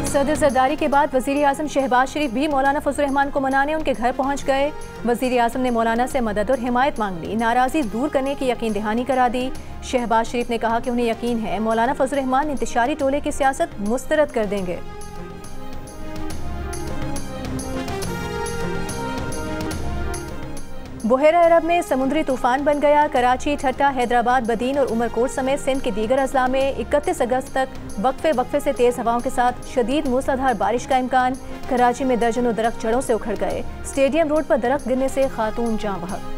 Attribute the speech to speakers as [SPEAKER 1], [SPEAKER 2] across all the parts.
[SPEAKER 1] सदर जरदारी के बाद वजीर आजम शहबाज शरीफ भी मौलाना फजल रहमान को मनाने उनके घर पहुंच गए। वजीर आजम ने मौलाना से मदद और हिमायत मांग ली, नाराजगी दूर करने की यकीन दहानी करा दी। शहबाज शरीफ ने कहा कि उन्हें यकीन है मौलाना फजल रहमान इंतशारी टोले की सियासत मुस्तरद कर देंगे। बुहेरा अरब में समुद्री तूफान बन गया। कराची, ठट्टा, हैदराबाद, बदीन और उमरकोट समेत सिंध के दीगर अजला में 31 अगस्त तक वक्फे से तेज हवाओं के साथ शदीद मूसलाधार बारिश का इम्कान। कराची में दर्जनों दरख्त जड़ों से उखड़ गए। स्टेडियम रोड पर दरख्त गिरने से खातून जाँ बहक।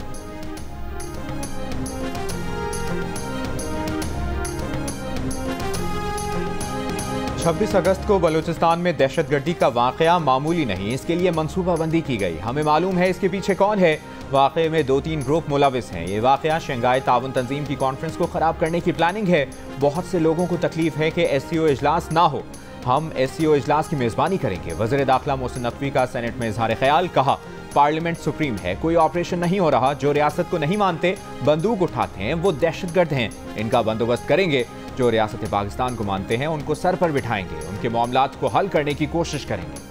[SPEAKER 2] छब्बीस अगस्त को बलूचिस्तान में दहशतगर्दी का वाकया मामूली नहीं, इसके लिए मनसूबाबंदी की गई। हमें मालूम है इसके पीछे कौन है। वाकये में 2-3 ग्रुप मुलविस हैं। ये वाकया शंघाई ताउन तंजीम की कॉन्फ्रेंस को ख़राब करने की प्लानिंग है। बहुत से लोगों को तकलीफ है कि SCO इजलास ना हो। हम SCO इजलास की मेज़बानी करेंगे। वज़ीर दाखिला मोहसिन नकवी का सेनेट में इजहार ख्याल, कहा पार्लियामेंट सुप्रीम है, कोई ऑपरेशन नहीं हो रहा। जो रियासत को नहीं मानते, बंदूक उठाते हैं, वो दहशतगर्द हैं। इनका बंदोबस्त करेंगे। जो रियासत पाकिस्तान को मानते हैं उनको सर पर बिठाएंगे, उनके मामलात को हल करने की कोशिश करेंगे।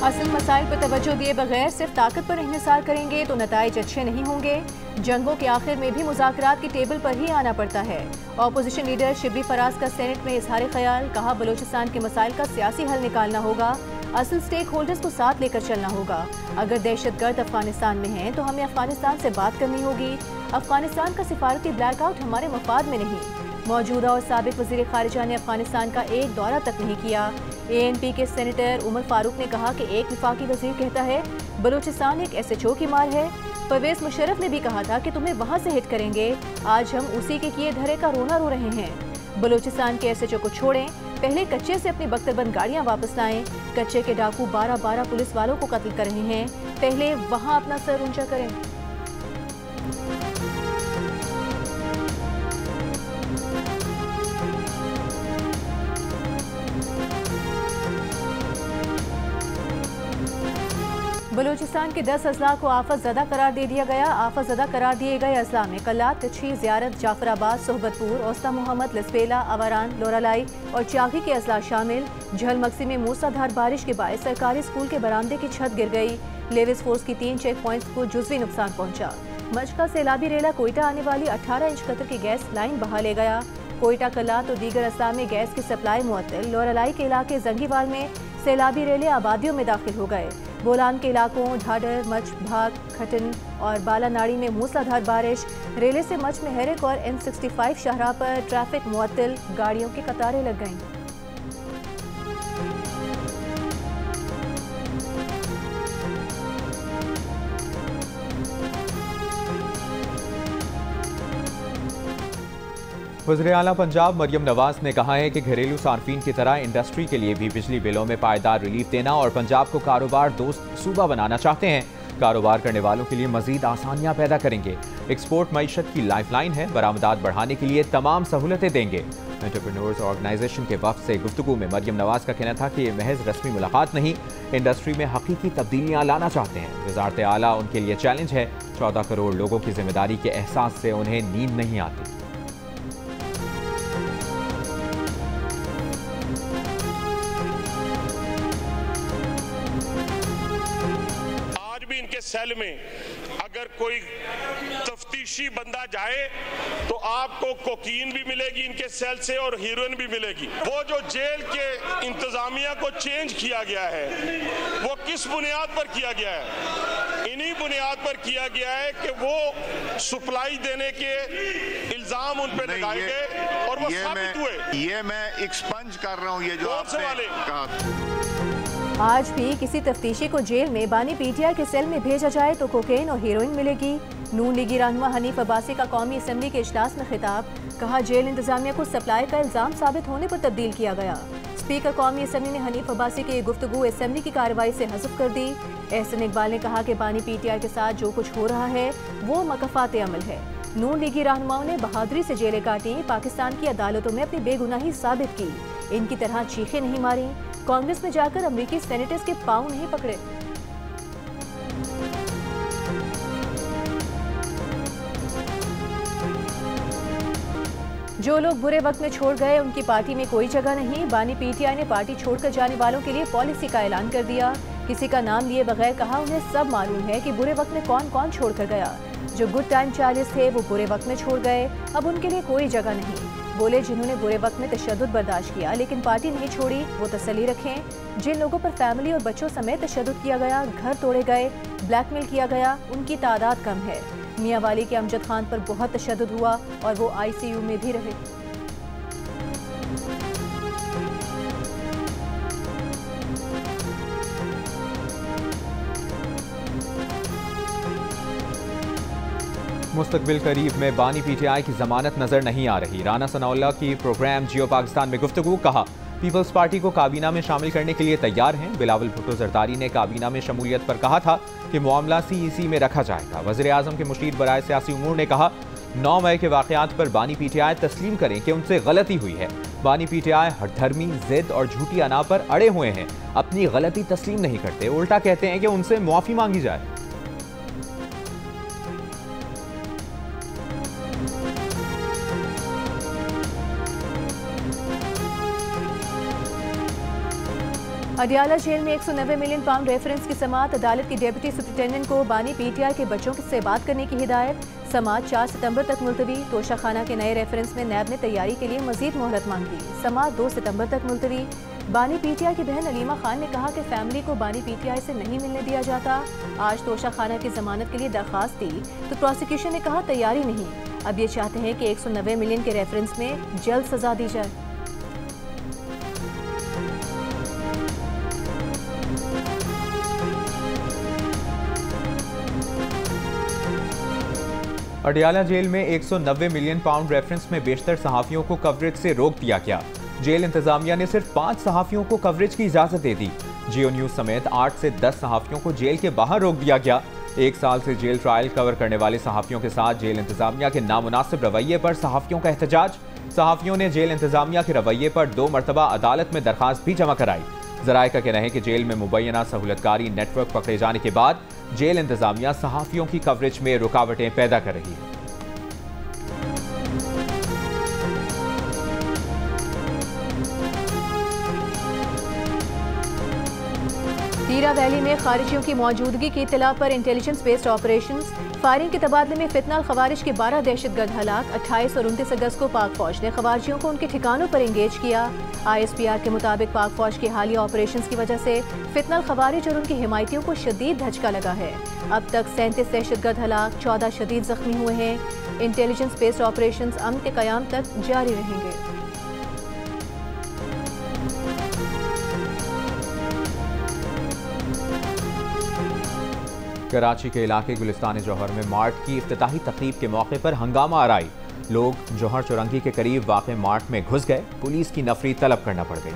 [SPEAKER 1] असल मसाइल पर तवज्जो दिए बगैर सिर्फ ताकत पर इन्हिसार करेंगे तो नताइज अच्छे नहीं होंगे। जंगों के आखिर में भी मुज़ाकरात की टेबल पर ही आना पड़ता है। ऑपोजिशन लीडर शिबली फराज का सेनेट में इजहार ख्याल, कहा बलूचिस्तान के मसाइल का सियासी हल निकालना होगा। असल स्टेक होल्डर्स को साथ लेकर चलना होगा। अगर दहशतगर्द अफगानिस्तान में हैं तो हमें अफगानिस्तान से बात करनी होगी। अफगानिस्तान का सिफारती ब्लैकआउट हमारे मफाद में नहीं। मौजूदा और साबिक वज़ीर खारिजा ने अफगानिस्तान का एक दौरा तक नहीं किया। ANP के सेनेटर उमर फारूक ने कहा कि एक वफाकी वज़ीर कहता है बलूचिस्तान एक SHO की मार है। परवेज मुशर्रफ ने भी कहा था कि तुम्हें वहाँ से हिट करेंगे। आज हम उसी के किए धरे का रोना रो रहे हैं। बलूचिस्तान के SHO को छोड़ें, पहले कच्चे से अपनी बख्तरबंद गाड़ियाँ वापस लाएं। कच्चे के डाकू 12 पुलिस वालों को कत्ल कर रहे हैं, पहले वहाँ अपना सर ऊंचा करें। बलूचिस्तान के 10 अजला को आफत ज़दा करार दे दिया गया। आफत ज़दा करार दिए गए अजला में कल्लात, कच्छी, ज़ियारत, जाफराबाद, सोहबतपुर, औस्ता मोहम्मद, लसबेला, अवारान, लोरालाई और चागी के अजला शामिल। झलमक्सी में मूसलाधार बारिश के बायस सरकारी स्कूल के बरामदे की छत गिर गई। लेविस फोर्स की 3 चेक पॉइंट्स को जुज़वी नुकसान पहुंचा। मचका सैलाबी रेला कोयटा आने वाली 18 इंच कतर की गैस लाइन बहा ले गया। कोयटा, कल्लात और दीगर अजला में गैस की सप्लाई मुअत्तल। लोरालाई के इलाके जंगीवाल में सैलाबी रेले आबादियों में दाखिल हो गए। बोलान के इलाकों ढाडर, मच, भाग, खटन और बालानाड़ी में मूसलाधार बारिश। रेले से मच में हेरिक और N65 शाहराह पर ट्रैफिक मुअत्तल, गाड़ियों की कतारें लग गईं।
[SPEAKER 2] वज़ीर आला पंजाब मरियम नवाज ने कहा है कि घरेलू सार्फिन की तरह इंडस्ट्री के लिए भी बिजली बिलों में पायदार रिलीफ देना और पंजाब को कारोबार दोस्त सूबा बनाना चाहते हैं। कारोबार करने वालों के लिए मजीद आसानियां पैदा करेंगे। एक्सपोर्ट मईशत की लाइफलाइन है, बरामदात बढ़ाने के लिए तमाम सहूलतें देंगे। एंटरप्रेन्योर्स ऑर्गेनाइजेशन के वफ़द से गुफ्तगू में मरियम नवाज का कहना था कि ये महज रस्मी मुलाकात नहीं, इंडस्ट्री में हकीकी तब्दीलियाँ लाना चाहते हैं। वज़ारत आला उनके लिए चैलेंज है। 14 करोड़ लोगों की जिम्मेदारी के एहसास से उन्हें नींद नहीं आती।
[SPEAKER 3] सेल में अगर कोई तफ्तीशी बंदा जाए तो आपको कोकीन भी मिलेगी इनके सेल से और हीरोइन भी मिलेगी। वो जो जेल के इंतजामिया को चेंज किया गया है वो किस बुनियाद पर किया गया है? इन्हीं बुनियाद पर किया गया है कि वो सप्लाई देने के इल्जाम उन पे लगाए गए और वो साबित हुए।
[SPEAKER 4] ये मैं एक्सपंज कर रहा हूँ ये जो आपने कहा।
[SPEAKER 1] आज भी किसी तफ्तीशी को जेल में बानी PTI के सेल में भेजा जाए तो कोकेन और हीरोइन मिलेगी। नून लीगी रहनुमा हनीफ अब्बासी का कौमी असम्बली के इजलास में खिताब, कहा जेल इंतजामिया को सप्लाई का इल्जाम साबित होने पर तब्दील किया गया। स्पीकर कौमी असम्बली ने हनीफ अब्बासी की गुफ्तगू असम्बली की कार्रवाई से हज़फ कर दी। एहसन इकबाल ने कहा कि बानी PTI के साथ जो कुछ हो रहा है वो मकफ़ात अमल है। नून लीगी रहनुमाओं ने बहादुरी से जेलें काटी, पाकिस्तान की अदालतों में अपनी बेगुनाही साबित की। इनकी तरह चीखें नहीं मारी, कांग्रेस में जाकर अमेरिकी सेनेटर्स के पांव नहीं पकड़े। जो लोग बुरे वक्त में छोड़ गए उनकी पार्टी में कोई जगह नहीं। बानी पीटीआई ने पार्टी छोड़कर जाने वालों के लिए पॉलिसी का ऐलान कर दिया। किसी का नाम लिए बगैर कहा, उन्हें सब मालूम है कि बुरे वक्त में कौन कौन छोड़कर गया। जो गुड टाइम चार्जेस थे वो बुरे वक्त में छोड़ गए, अब उनके लिए कोई जगह नहीं। बोले जिन्होंने बुरे वक्त में तशद्दुद बर्दाश्त किया लेकिन पार्टी नहीं छोड़ी, वो तसल्ली रखें। जिन लोगों पर फैमिली और बच्चों समेत तशद्दुद किया गया, घर तोड़े गए, ब्लैकमेल किया गया, उनकी तादाद कम है। मियांवाली के अमजद खान पर बहुत तशद्दुद हुआ और वो ICU में भी रहे।
[SPEAKER 2] मुस्तकबिल करीब में बानी पीटीआई की जमानत नजर नहीं आ रही। राना सनाउल्लाह की प्रोग्राम जियो पाकिस्तान में गुफ्तगू, कहा पीपल्स पार्टी को काबीना में शामिल करने के लिए तैयार हैं। बिलावल भुट्टो जरदारी ने काबीना में शमूलियत पर कहा था कि मामला CEC में रखा जाएगा। वज़ीर आज़म के मुशीर बराए सियासी उमूर ने कहा 9 मई के वाक़यात पर बानी पीटीआई तस्लीम करें कि उनसे गलती हुई है। बानी पीटीआई हठधर्मी, जिद और झूठी अना पर अड़े हुए हैं, अपनी गलती तस्लीम नहीं करते, उल्टा कहते हैं कि उनसे मुआफ़ी मांगी जाए।
[SPEAKER 1] अडियाला जेल में 190 मिलियन पाउंड रेफरेंस की समाअत। अदालत की डिप्टी सुप्रिंटेंडेंट को बानी पीटीआई के बच्चों से बात करने की हिदायत। समाअत 4 सितंबर तक मुलतवी। तोशाखाना के नए रेफरेंस में नैब ने तैयारी के लिए मजीद मोहलत मांगी। समाअत 2 सितंबर तक मुलतवी। बानी पीटीआई की बहन अलीमा खान ने कहा कि फैमिली को बानी पीटीआई से नहीं मिलने दिया जाता। आज तोशाखाना की जमानत के लिए दरख्वास्त दी तो प्रोसिक्यूशन ने कहा तैयारी नहीं। अब ये चाहते हैं कि 190 मिलियन के रेफरेंस में जल्द सजा दी जाए।
[SPEAKER 2] अडियाला जेल में 190 मिलियन पाउंड रेफरेंस में बेशतर सहाफ़ियों को कवरेज से रोक दिया गया। जेल इंतजामिया ने सिर्फ 5 सहाफ़ियों को कवरेज की इजाज़त दे दी। जियो न्यूज़ समेत 8 से 10 सहाफ़ियों को जेल के बाहर रोक दिया गया। 1 साल से जेल ट्रायल कवर करने वाले सहाफ़ियों के साथ जेल इंतजामिया के नामुनासिब रवैये पर सहाफ़ियों का एहतजाज। सहाफ़ियों ने जेल इंतजामिया के रवैये पर 2 मरतबा अदालत में दरख्वास्त भी जमा कराई। ज़राए का कहना है कि जेल में मुबैना सहूलतकारी नेटवर्क पकड़े जाने के बाद जेल इंतजामिया सहाफ़ियों की कवरेज में रुकावटें पैदा कर रही है।
[SPEAKER 1] तीरा वैली में खारिजियों की मौजूदगी की इत्तला पर इंटेलिजेंस बेस्ड ऑपरेशंस। फायरिंग के तबादले में फितनाल खवारिज के 12 दहशतगर्द हलाक। 28 और 29 अगस्त को पाक फौज ने खवारिजियों को उनके ठिकानों पर एंगेज किया। ISPR के मुताबिक पाक फौज की हालिया ऑपरेशंस की वजह से फितनाल खवारिज और उनकी हिमायतियों को शदीद धचका लगा है। अब तक 37 दहशतगर्द हलाक, 14 शदीद जख्मी हुए हैं। इंटेलिजेंस बेस्ड ऑपरेशंस अमन के क़याम तक जारी रहेंगे।
[SPEAKER 2] कराची के इलाके गुलिस्तान जौहर में मार्ट की इफ्तिताही तकरीब के मौके पर हंगामा आराई। लोग जौहर चौरंगी के करीब वाक़े मार्ट में घुस गए। पुलिस की नफरी तलब करना पड़ गई।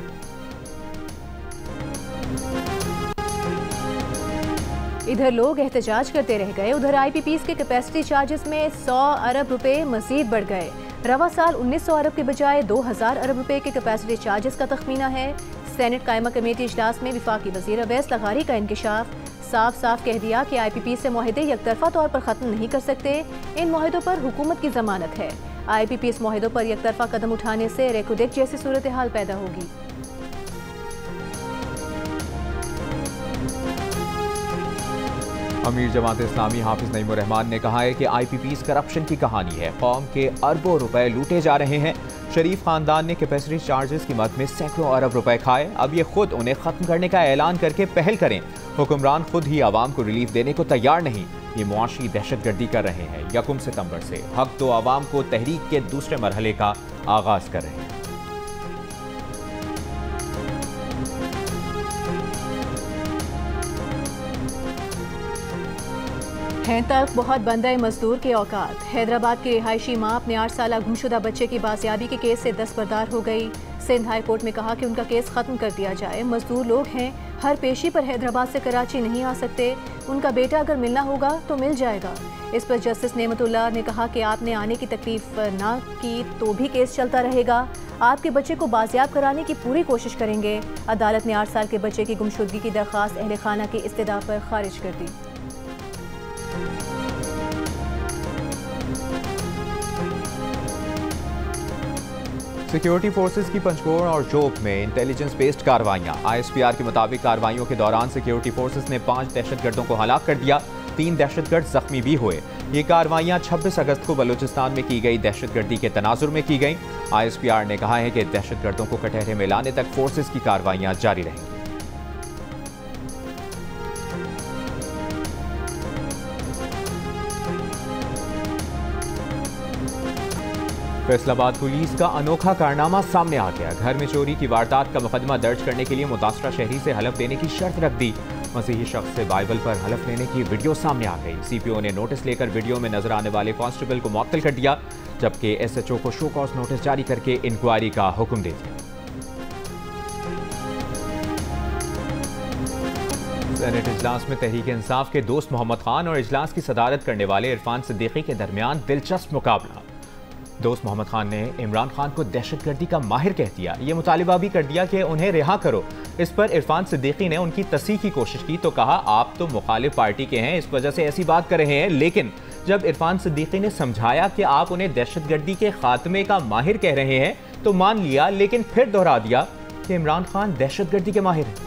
[SPEAKER 1] इधर लोग एहतजाज करते रह गए, उधर IPPs के कैपेसिटी चार्जेस में 100 अरब रुपए मजीद बढ़ गए। रवा साल 1900 अरब के बजाय 2000 अरब रुपए के कैपेसिटी चार्जेस का तखमीना है। सेनेट कायमा कमेटी इजलास में वफाकी वज़ीर अवैस लगारी का इंकशाफ। साफ साफ कह दिया कि IPP से मुआहदे यकतरफा तौर पर ख़त्म नहीं कर सकते। इन मुआहदों पर हुकूमत की जमानत है। IPP इस मुआहदों पर यकतरफा कदम उठाने से रेकोडेक जैसी सूरत हाल पैदा होगी।
[SPEAKER 2] अमीर जमात इस्लामी हाफिज नईम उर रहमान ने कहा है कि IPPs करप्शन की कहानी है। कौम के अरबों रुपए लूटे जा रहे हैं। शरीफ खानदान ने कैपेसिटी चार्जेस की मद में सैकड़ों अरब रुपए खाए। अब ये खुद उन्हें खत्म करने का ऐलान करके पहल करें। हुक्मरान खुद ही आवाम को रिलीफ देने को तैयार नहीं। ये मुआशी दहशतगर्दी कर रहे हैं। 1 सितंबर से हक तो आवाम को तहरीक के दूसरे मरहले का आगाज कर रहे हैं।
[SPEAKER 1] हैं तक बहुत बंदा मजदूर के औकात। हैदराबाद की रिहायशी माँ अपने 8 साल गुमशुदा बच्चे की बाजियाबी के केस से दस्तबरदार हो गई। सिंध हाई कोर्ट में कहा कि उनका केस खत्म कर दिया जाए। मजदूर लोग हैं, हर पेशी पर हैदराबाद से कराची नहीं आ सकते। उनका बेटा अगर मिलना होगा तो मिल जाएगा। इस पर जस्टिस नेमतुल्लाह ने कहा कि आपने आने की तकलीफ ना की तो भी केस चलता रहेगा। आपके बच्चे को बाजियाब कराने की पूरी कोशिश करेंगे। अदालत ने 8 साल के बच्चे की गुमशुदगी की दरख्वास्त अहले खाना की इस्तदा पर खारिज कर दी।
[SPEAKER 2] सिक्योरिटी फोर्सेस की पंचकोड़ और जोक में इंटेलिजेंस बेस्ड कार्रवाइयां। ISPR के मुताबिक कार्रवाइयों के दौरान सिक्योरिटी फोर्सेस ने 5 दहशतगर्दों को हलाक कर दिया, 3 दहशतगर्द जख्मी भी हुए। ये कार्रवाइयां 26 अगस्त को बलूचिस्तान में की गई दहशतगर्दी के तनाजुर में की गई। ISPR ने कहा है कि दहशतगर्दों को कटहरे में लाने तक फोर्सेस की कार्रवाइयां जारी रहेंगी। फैसलाबाद पुलिस का अनोखा कारनामा सामने आ गया। घर में चोरी की वारदात का मुकदमा दर्ज करने के लिए मुतासरा शहरी से हलफ लेने की शर्त रख दी। मसीही शख्स से बाइबल पर हलफ लेने की वीडियो सामने आ गई। CPO ने नोटिस लेकर वीडियो में नजर आने वाले कांस्टेबल को मुअत्तल कर दिया, जबकि SHO को शो कॉज नोटिस जारी करके इंक्वायरी का हुक्म दे दिया। सेनेट इजलास में तहरीक इंसाफ के दोस्त मोहम्मद खान और इजलास की सदारत करने वाले इरफान सिद्दीकी के दरमियान दिलचस्प मुकाबला। दोस्त मोहम्मद खान ने इमरान खान को दहशतगर्दी का माहिर कह दिया। ये मुतालिबा भी कर दिया कि उन्हें रिहा करो। इस पर इरफान सिद्दीकी ने उनकी तस्दीक की कोशिश की तो कहा, आप तो मुखालिफ पार्टी के हैं, इस वजह से ऐसी बात कर रहे हैं। लेकिन जब इरफान सिद्दीकी ने समझाया कि आप उन्हें दहशतगर्दी के खात्मे का माहिर कह रहे हैं तो मान लिया, लेकिन फिर दोहरा दिया कि इमरान खान दहशतगर्दी के माहिर हैं।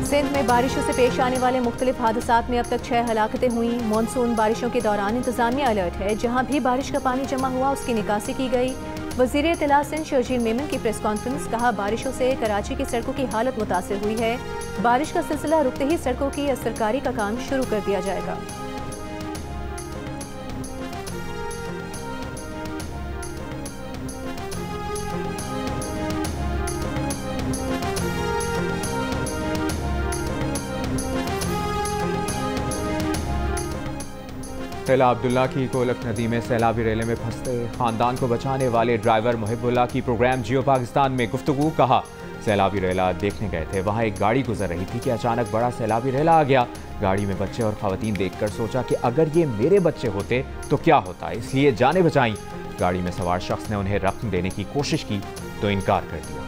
[SPEAKER 1] सिंध में बारिशों से पेश आने वाले मुख्तलिफ हादसात में अब तक 6 हलाकतें हुई। मानसून बारिशों के दौरान इंतजामिया अलर्ट है। जहां भी बारिश का पानी जमा हुआ उसकी निकासी की गई। वज़ीर इत्तला सिंध शर्जील मेमन की प्रेस कॉन्फ्रेंस। कहा, बारिशों से कराची की सड़कों की हालत मुतासिर हुई है। बारिश का सिलसिला रुकते ही सड़कों की असरकारी का काम शुरू कर दिया जाएगा।
[SPEAKER 2] सैला अब्दुल्ला की कोलक नदी में सैलाबी रेले में फंसते खानदान को बचाने वाले ड्राइवर मुहिबुल्लाह की प्रोग्राम जियो पाकिस्तान में गुफ्तगू। कहा, सैलाबी रेला देखने गए थे, वहाँ एक गाड़ी गुजर रही थी कि अचानक बड़ा सैलाबी रेला आ गया। गाड़ी में बच्चे और खवातीन देखकर सोचा कि अगर ये मेरे बच्चे होते तो क्या होता, इसलिए जाने बचाई। गाड़ी में सवार शख्स ने उन्हें रकम देने की कोशिश की तो इनकार कर दिया।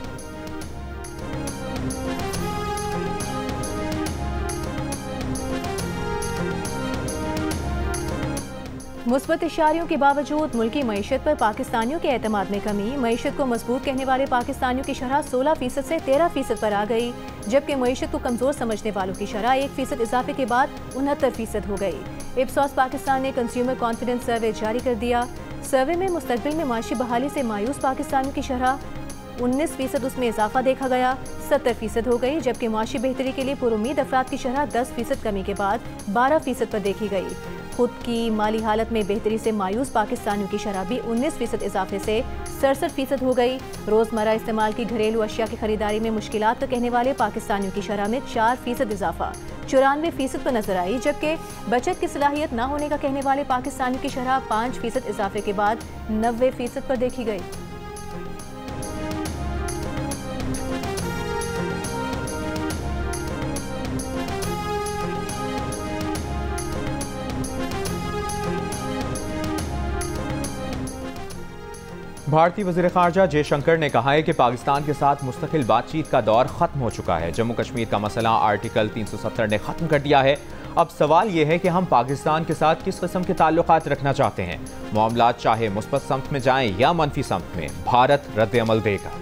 [SPEAKER 1] मुस्बत इशारियों के बावजूद मुल्की मईशत पर पाकिस्तानियों के एतमाद में कमी। मईशत को मजबूत कहने वाले पाकिस्तानियों की शरह 16% से 13% पर आ गई, जबकि मईशत को कमजोर समझने वालों की शरह 1% इजाफे के बाद 69% हो गई। इप्सॉस पाकिस्तान ने कंज्यूमर कॉन्फिडेंस सर्वे जारी कर दिया। सर्वे में मुस्तकबिल में माशी बहाली से मायूस पाकिस्तानियों की शरह 19%, उसमें इजाफा देखा गया, 70% हो गई, जबकि माशी बेहतरी के लिए पुरुमीद अफराद की शरह 10% कमी के बाद 12% पर देखी गई। खुद की माली हालत में बेहतरी से मायूस पाकिस्तानियों की शरह भी 19% इजाफे से 67% हो गई। रोज़मर्रा इस्तेमाल की घरेलू अशिया की खरीदारी में मुश्किलात तो कहने वाले पाकिस्तानियों की शरह में 4% इजाफा 94% पर नजर आई, जबकि बचत की सलाहियत न होने का कहने वाले पाकिस्तानियों की शरह 5% इजाफे के बाद 90% पर देखी गई।
[SPEAKER 2] भारतीय वज़ीर ख़ारजा जयशंकर ने कहा है कि पाकिस्तान के साथ मुस्तकिल बातचीत का दौर ख़त्म हो चुका है। जम्मू कश्मीर का मसला आर्टिकल 370 ने ख़त्म कर दिया है। अब सवाल यह है कि हम पाकिस्तान के साथ किस किस्म के ताल्लुकात रखना चाहते हैं। मामलात चाहे मुस्बत समत में जाएं या मनफी समत में, भारत रद्द-ए-अमल देगा।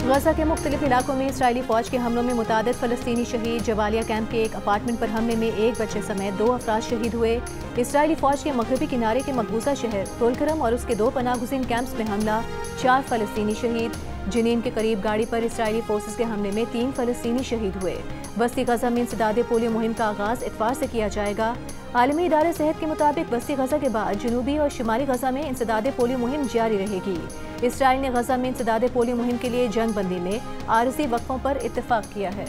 [SPEAKER 1] गजा के मुख्तलिफ इलाकों में इसराइली फौज के हमलों में मुतादिद फ़लस्तीनी शहीद। जवालिया कैंप के एक अपार्टमेंट पर हमले में एक बच्चे समेत 2 अफराद शहीद हुए। इसराइली फौज के मगरबी किनारे के मकबूजा शहर तोलकरम और उसके 2 पनाहगुज़ीन कैंप्स में हमला, 4 फ़लस्तीनी शहीद। जनीन के करीब गाड़ी पर इसराइली फोर्सेस के हमले में 3 फलस्तीनी शहीद हुए। वस्ती गजा में इंसदादे पोलियो मुहिम का आगाज इतवार से किया जाएगा। आलमी इदारे सेहत के मुताबिक वस्ती गजा के बाद जनूबी और शुमाली गजा में इंसदादे पोलियो मुहिम जारी रहेगी। इसराइल ने गजा में इंसदादे पोलियो मुहिम के लिए जंग बंदी में आरजी वक्फों पर इत्तेफाक किया है।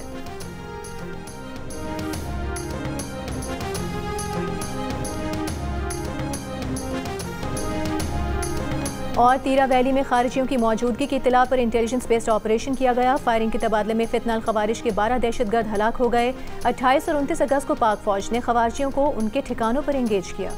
[SPEAKER 1] और तीरा वैली में खारिजियों की मौजूदगी की इत्तला पर इंटेलिजेंस बेस्ड ऑपरेशन किया गया। फायरिंग के तबादले में फितनाल खवारिज के 12 दहशतगर्द हलाक हो गए। 28 और 29 अगस्त को पाक फौज ने खवारिजियों को उनके ठिकानों पर एंगेज किया।